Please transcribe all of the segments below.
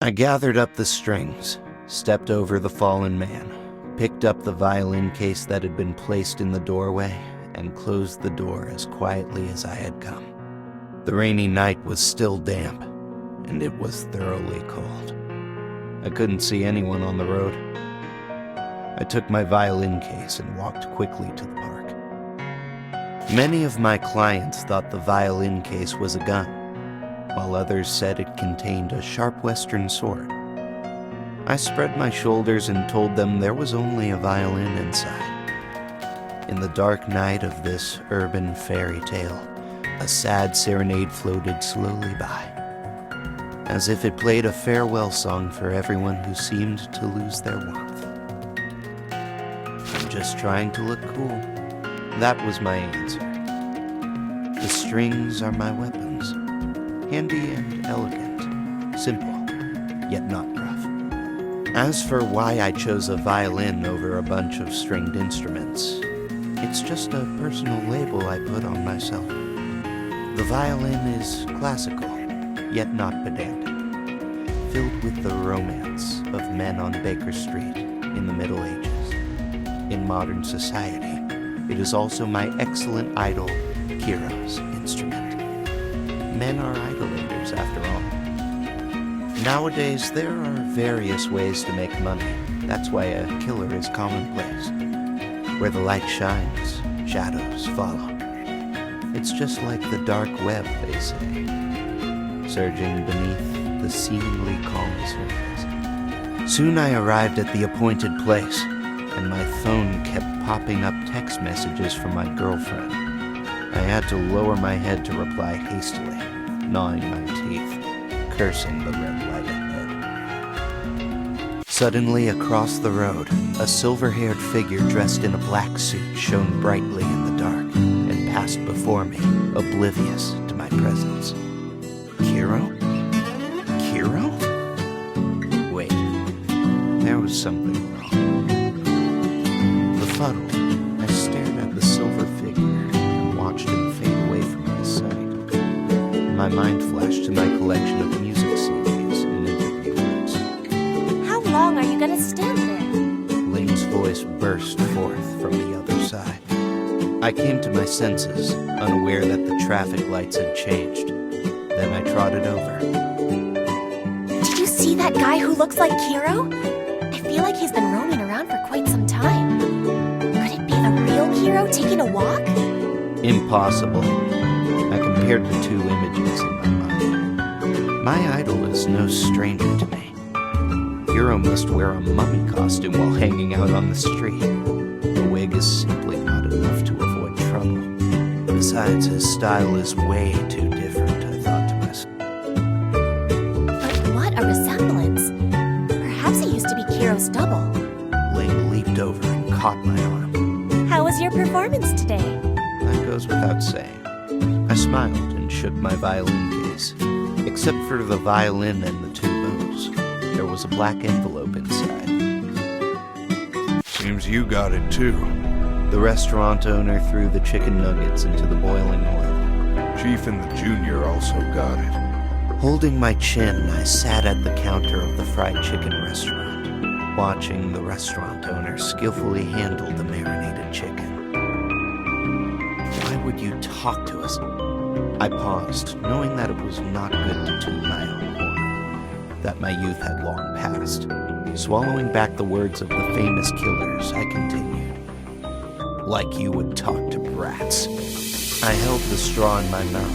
I gathered up the strings, stepped over the fallen man, picked up the violin case that had been placed in the doorway, and closed the door as quietly as I had come. The rainy night was still damp, and it was thoroughly cold. I couldn't see anyone on the road. I took my violin case and walked quickly to the park. Many of my clients thought the violin case was a gun, while others said it contained a sharp western sword. I spread my shoulders and told them there was only a violin inside. In the dark night of this urban fairy tale, a sad serenade floated slowly by, as if it played a farewell song for everyone who seemed to lose their warmth. I'm just trying to look cool. That was my answer. The strings are my weapons, handy and elegant, simple, yet not rough. As for why I chose a violin over a bunch of stringed instruments, it's just a personal label I put on myself. The violin is classical, yet not pedantic, filled with the romance of men on Baker Street in the Middle Ages. In modern society, it is also my excellent idol, Kiro's instrument. Men are idolaters, after all. Nowadays, there are various ways to make money. That's why a killer is commonplace. Where the light shines, shadows follow. It's just like the dark web, they say, surging beneath the seemingly calm surface. Soon I arrived at the appointed place, and my phone kept popping up text messages from my girlfriend. I had to lower my head to reply hastily, gnawing my teeth, cursing the red light ahead. Suddenly, across the road, a silver-haired figure dressed in a black suit shone brightly in the dark and passed before me, oblivious to my presence. Kiro? Kiro? Wait, there was something wrong. Befuddled, I stared at the silver figure and watched him fade away from my sight. My mind flashed to my collection of music CDs and interview notes. How long are you gonna stand there? Ling's voice burst forth from the other side. I came to my senses, unaware that the traffic lights had changed. Then I trotted over. Did you see that guy who looks like Kiro? I feel like he's been roaming around for quite some time. Could it be the real Kiro taking a walk? Impossible. I compared the two images in my mind. My idol is no stranger to me. Kiro must wear a mummy costume while hanging out on the street. The wig is simply not enough to avoid trouble. Besides, his style is way too different, I thought to myself. But what a resemblance. Perhaps he used to be Kiro's double. Ling leaped over and caught my arm. How was your performance today? That goes without saying. I smiled and shook my violin case. Except for the violin and the two bows, there was a black envelope inside. Seems you got it too. The restaurant owner threw the chicken nuggets into the boiling oil. Chief and the Junior also got it. Holding my chin, I sat at the counter of the fried chicken restaurant, watching the restaurant owner skillfully handle the marinated chicken. Why would you talk to us? I paused, knowing that it was not good to toot my own horn, that my youth had long passed. Swallowing back the words of the famous killers, I continued. Like you would talk to brats. I held the straw in my mouth.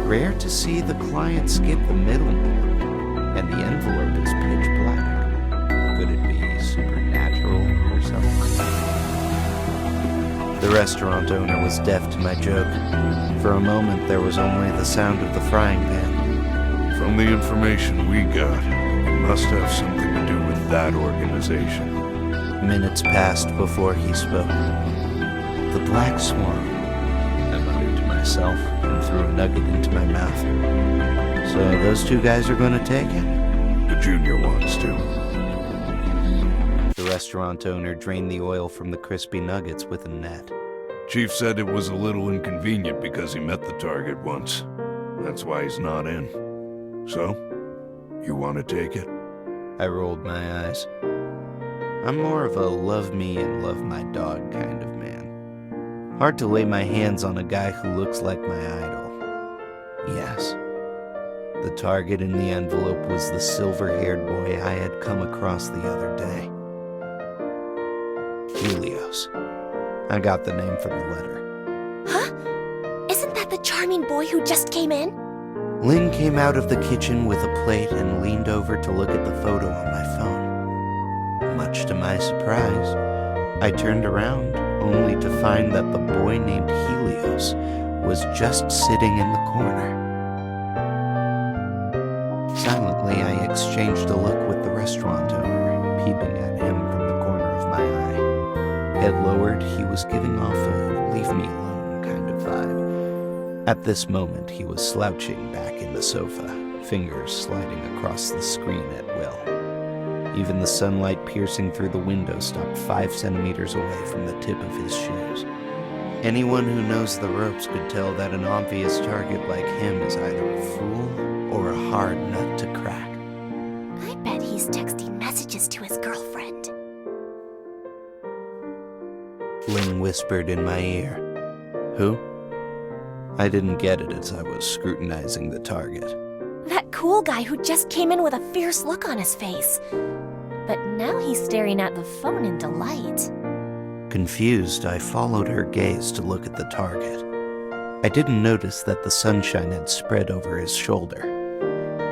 Rare to see the client skip the middleman, and the envelope is pitch black. Could it be supernatural or something? The restaurant owner was deaf to my joke. For a moment, there was only the sound of the frying pan. From the information we got, it must have something to do with that organization. Minutes passed before he spoke. The Black Swan, I muttered to myself and threw a nugget into my mouth. So those two guys are going to take it? The Junior wants to. The restaurant owner drained the oil from the crispy nuggets with a net. Chief said it was a little inconvenient because he met the target once. That's why he's not in. So, You want to take it? I rolled my eyes. I'm more of a love me and love my dog kind of man. Hard to lay my hands on a guy who looks like my idol. Yes. The target in the envelope was the silver-haired boy I had come across the other day. Helios. I got the name from the letter. Huh? Isn't that the charming boy who just came in? Lynn came out of the kitchen with a plate and leaned over to look at the photo on my phone. Much to my surprise, I turned around only to find that the boy named Helios was just sitting in the corner. Silently, I exchanged a look with the restaurant owner, peeping at him from the corner of my eye. Head lowered, he was giving off a leave-me-alone kind of vibe. At this moment, he was slouching back in the sofa, fingers sliding across the screen at will. Even the sunlight piercing through the window stopped 5 centimeters away from the tip of his shoes. Anyone who knows the ropes could tell that an obvious target like him is either a fool or a hard nut to crack. I bet he's texting messages to his girlfriend. Lynn whispered in my ear. Who? I didn't get it as I was scrutinizing the target. That cool guy who just came in with a fierce look on his face. But now he's staring at the phone in delight. Confused, I followed her gaze to look at the target. I didn't notice that the sunshine had spread over his shoulder.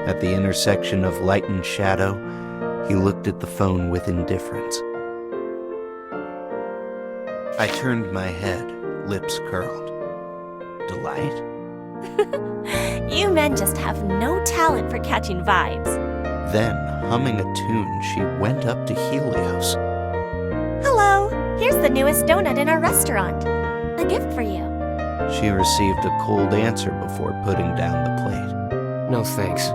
At the intersection of light and shadow, he looked at the phone with indifference. I turned my head, lips curled. Delight? You men just have no talent for catching vibes. Then, humming a tune, she went up to Helios. Hello, here's the newest donut in our restaurant. A gift for you. She received a cold answer before putting down the plate. No thanks.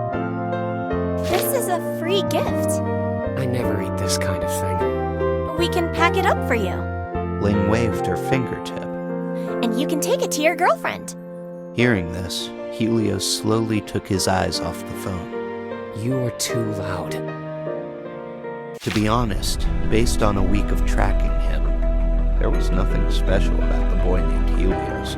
This is a free gift. I never eat this kind of thing. We can pack it up for you. Lynn waved her fingertip. And you can take it to your girlfriend. Hearing this, Helios slowly took his eyes off the phone. You are too loud. To be honest, based on a week of tracking him, there was nothing special about the boy named Helios.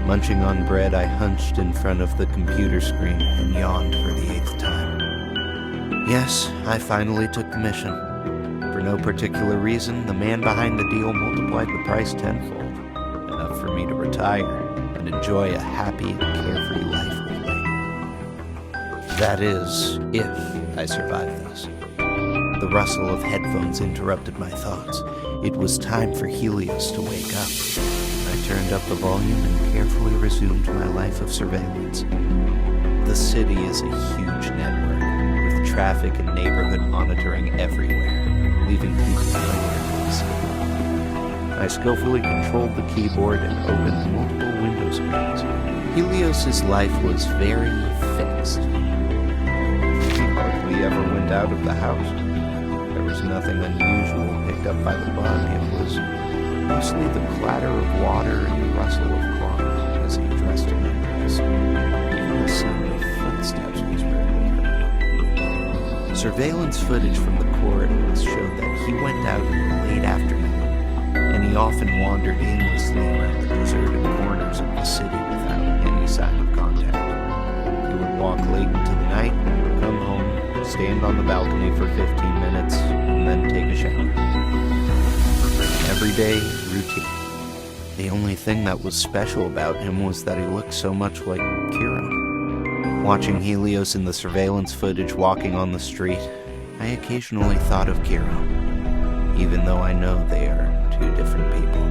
Munching on bread, I hunched in front of the computer screen and yawned for the 8th time. Yes, I finally took the mission. For no particular reason, the man behind the deal multiplied the price tenfold, enough for me to retire and enjoy a happy and carefree life with Lynn. That is, if I survive this. The rustle of headphones interrupted my thoughts. It was time for Helios to wake up. I turned up the volume and carefully resumed my life of surveillance. The city is a huge network, with traffic and neighborhood monitoring everywhere, leaving people nowhere to escape. I skillfully controlled the keyboard and opened multiple window screens. Helios's life was very fixed. He hardly ever went out of the house. There was nothing unusual picked up by the bug. It was mostly the clatter of water and the rustle of cloth as he dressed and undressed. Even the sound of footsteps was rarely heard. Surveillance footage from the corridors showed that he went out in the late afternoon, and he often wandered aimlessly around the deserted corners of the city without any sign of contact. He would walk late into the night, come home, stand on the balcony for 15 minutes, and then take a shower. Everyday routine. The only thing that was special about him was that he looked so much like Kiro. Watching Helios in the surveillance footage walking on the street, I occasionally thought of Kiro, even though I know they are two different people.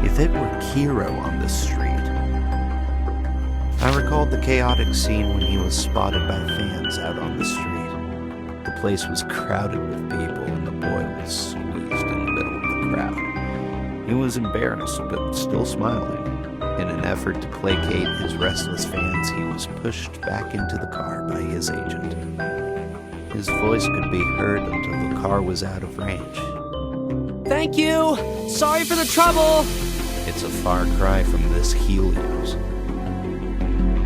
If it were Kiro on the street... I recalled the chaotic scene when he was spotted by fans out on the street. The place was crowded with people, and the boy was squeezed in the middle of the crowd. He was embarrassed, but still smiling. In an effort to placate his restless fans, he was pushed back into the car by his agent. His voice could be heard until the car was out of range. Thank you! Sorry for the trouble! It's a far cry from this Helios.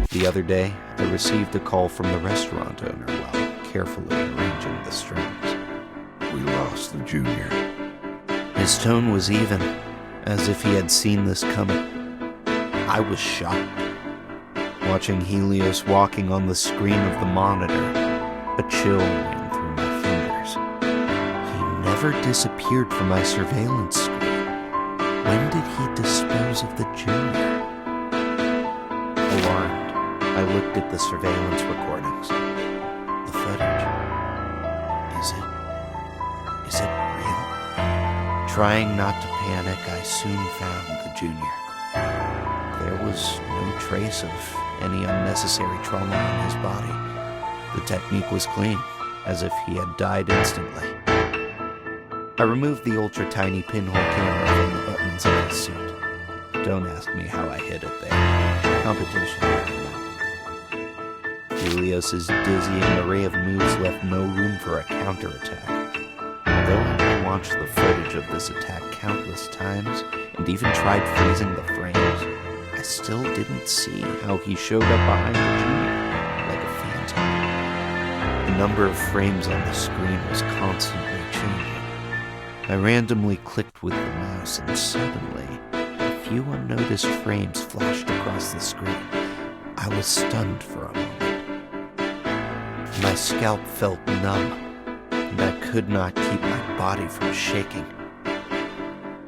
The other day, I received a call from the restaurant owner while carefully arranging the strings. We lost the junior. His tone was even, as if he had seen this coming. I was shocked. Watching Helios walking on the screen of the monitor, a chill ran through my fingers. He never disappeared from my surveillance screen. When did he dispose of the junior? Alarmed, I looked at the surveillance recordings. The footage. Is it real? Trying not to panic, I soon found the junior. There was no trace of any unnecessary trauma on his body. The technique was clean, as if he had died instantly. I removed the ultra-tiny pinhole camera from the buttons of his suit. Don't ask me how I hid it there. Competition, I know. Helios's dizzying array of moves left no room for a counterattack. Though I rewatched the footage of this attack countless times, and even tried freezing the frames, I still didn't see how he showed up behind the junior, like a phantom. The number of frames on the screen was constantly changing. I randomly clicked with the mouse, and suddenly, a few unnoticed frames flashed across the screen. I was stunned for a moment. My scalp felt numb, and I could not keep my body from shaking.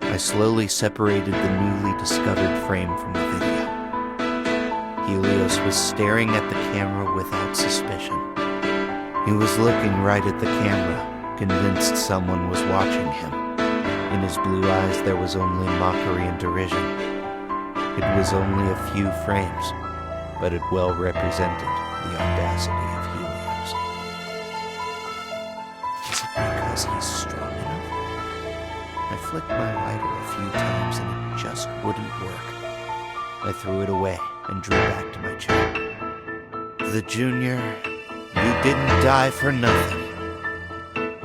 I slowly separated the newly discovered frame from the video. Helios was staring at the camera without suspicion. He was looking right at the camera, convinced someone was watching him. In his blue eyes there was only mockery and derision. It was only a few frames, but it well represented the audacity of Helios. Is it because he's strong enough? I flicked my lighter a few times and it just wouldn't work. I threw it away and drew back to my chair. The junior, you didn't die for nothing.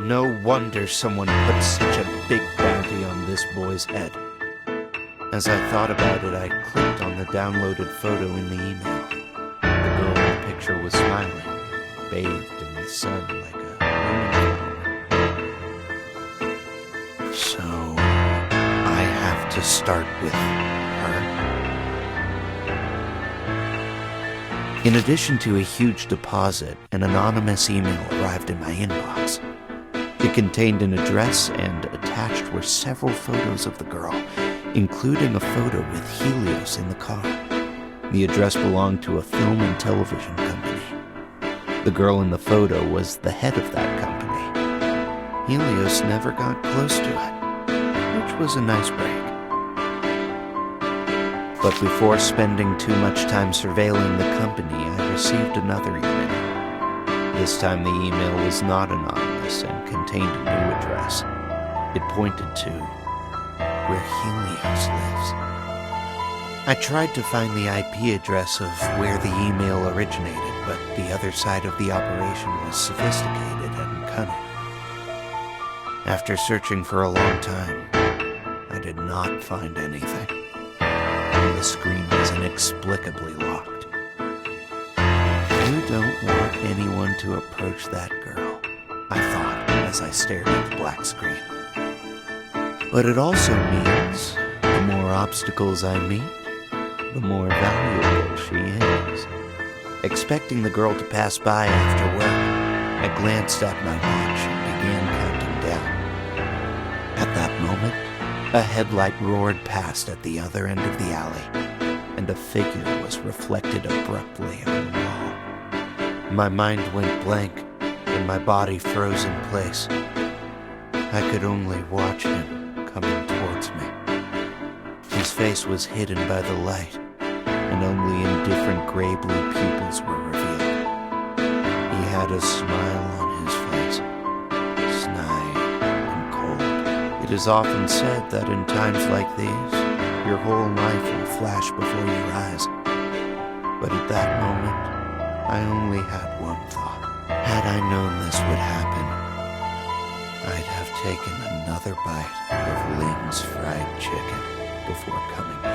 No wonder someone put such a big bounty on this boy's head. As I thought about it, I clicked on the downloaded photo in the email. The girl in the picture was smiling, bathed in the sun like a blooming flower. So, I have to start with her. In addition to a huge deposit, an anonymous email arrived in my inbox. It contained an address, and attached were several photos of the girl, including a photo with Helios in the car. The address belonged to a film and television company. The girl in the photo was the head of that company. Helios never got close to it, which was a nice break. But before spending too much time surveilling the company, I received another email. This time the email was not anonymous and contained a new address. It pointed to where Helios lives. I tried to find the IP address of where the email originated, but the other side of the operation was sophisticated and cunning. After searching for a long time, I did not find anything. And the screen was inexplicably locked. You don't want anyone to approach that girl, I thought as I stared at the black screen. But it also means the more obstacles I meet, the more valuable she is. Expecting the girl to pass by after work, I glanced at my watch and began counting down. At that moment, a headlight roared past at the other end of the alley, and a figure was reflected abruptly on the wall. My mind went blank, and my body froze in place. I could only watch him coming towards me. His face was hidden by the light, and only indifferent gray-blue pupils were revealed. He had a smile on his face, snide and cold. It is often said that in times like these, your whole life will flash before your eyes. But at that moment, I only had one thought. Had I known this would happen, I'd have taken another bite of Ling's fried chicken before coming here.